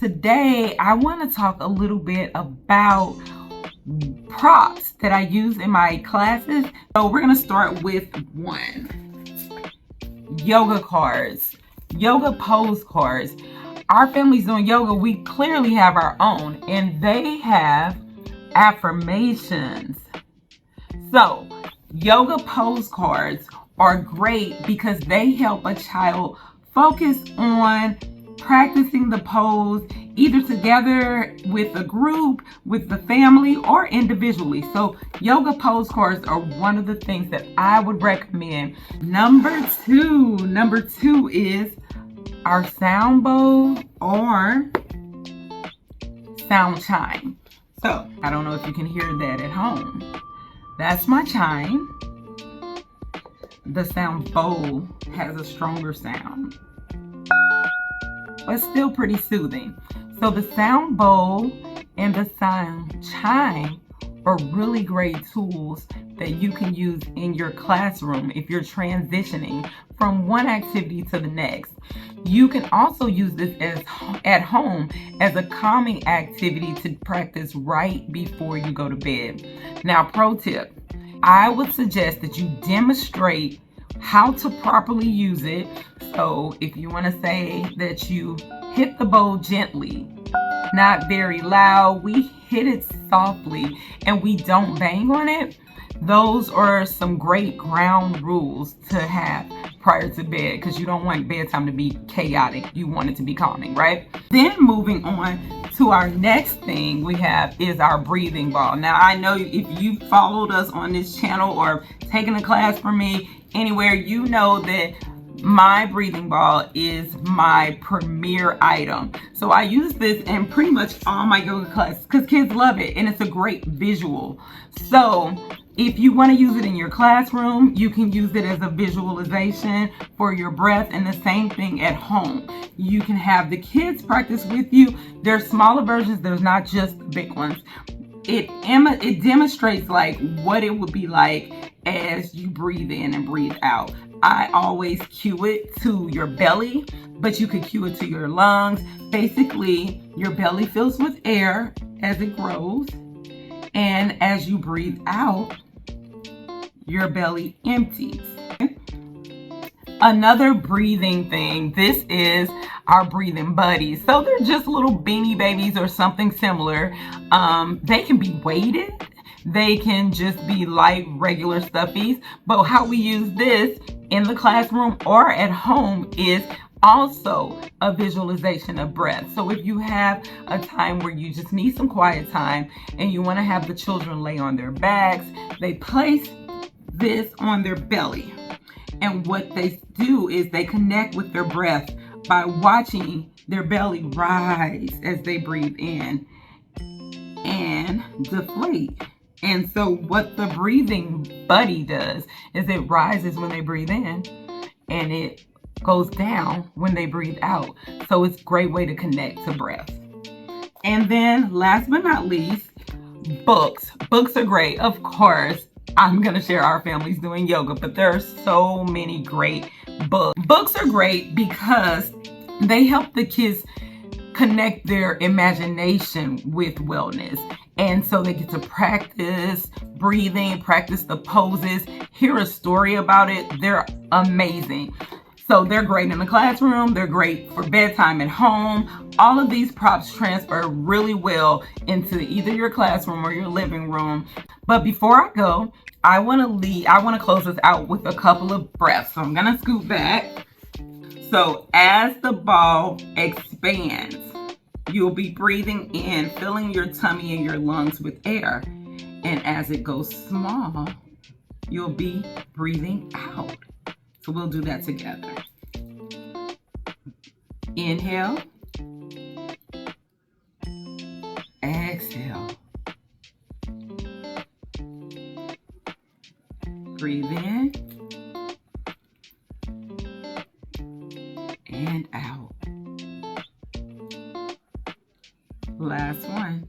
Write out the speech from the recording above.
today I want to talk a little bit about props that I use in my classes. So we're going to start with one. Yoga cards, yoga pose cards. Our family's doing yoga. We clearly have our own, and they have affirmations. So yoga pose cards are great because they help a child focus on practicing the pose either together with a group, with the family, or individually. So yoga pose cards are one of the things that I would recommend. Number two is our sound bowl or sound chime. So I don't know if you can hear that at home. That's my chime. The sound bowl has a stronger sound, but still pretty soothing. So the sound bowl and the sound chime are really great tools that you can use in your classroom if you're transitioning from one activity to the next. You can also use this at home as a calming activity to practice right before you go to bed. Now, pro tip, I would suggest that you demonstrate how to properly use it. So if you want to say that you hit the bowl gently, not very loud, we hit it softly and we don't bang on it. Those are some great ground rules to have prior to bed, because you don't want bedtime to be chaotic. You want it to be calming, right? Then moving on to our next thing we have is our breathing ball. Now, I know if you followed us on this channel or taken a class from me anywhere, you know that my breathing ball is my premier item. So I use this in pretty much all my yoga classes because kids love it and it's a great visual. So if you want to use it in your classroom, you can use it as a visualization for your breath, and the same thing at home. You can have the kids practice with you. There's smaller versions, there's not just the big ones. It demonstrates like what it would be like as you breathe in and breathe out. I always cue it to your belly, but you could cue it to your lungs. Basically, your belly fills with air as it grows, and as you breathe out, your belly empties. Another breathing thing, this is our breathing buddies. So they're just little beanie babies or something similar. They can be weighted. They can just be light, regular stuffies. But how we use this in the classroom or at home is also a visualization of breath. So if you have a time where you just need some quiet time and you want to have the children lay on their backs, they place this on their belly. And what they do is they connect with their breath by watching their belly rise as they breathe in and deflate. And so what the breathing buddy does is it rises when they breathe in and it goes down when they breathe out. So it's a great way to connect to breath. And then last but not least, books. Books are great. Of course, I'm going to share our family's doing yoga, but there are so many great books. Books are great because they help the kids connect their imagination with wellness. And so they get to practice breathing, practice the poses, hear a story about it. They're amazing. So they're great in the classroom. They're great for bedtime at home. All of these props transfer really well into either your classroom or your living room. But before I go, I want to close this out with a couple of breaths. So I'm going to scoot back. So as the ball expands, you'll be breathing in, filling your tummy and your lungs with air. And as it goes small, you'll be breathing out. So we'll do that together. Inhale. Exhale. Breathe in. And out. Last one.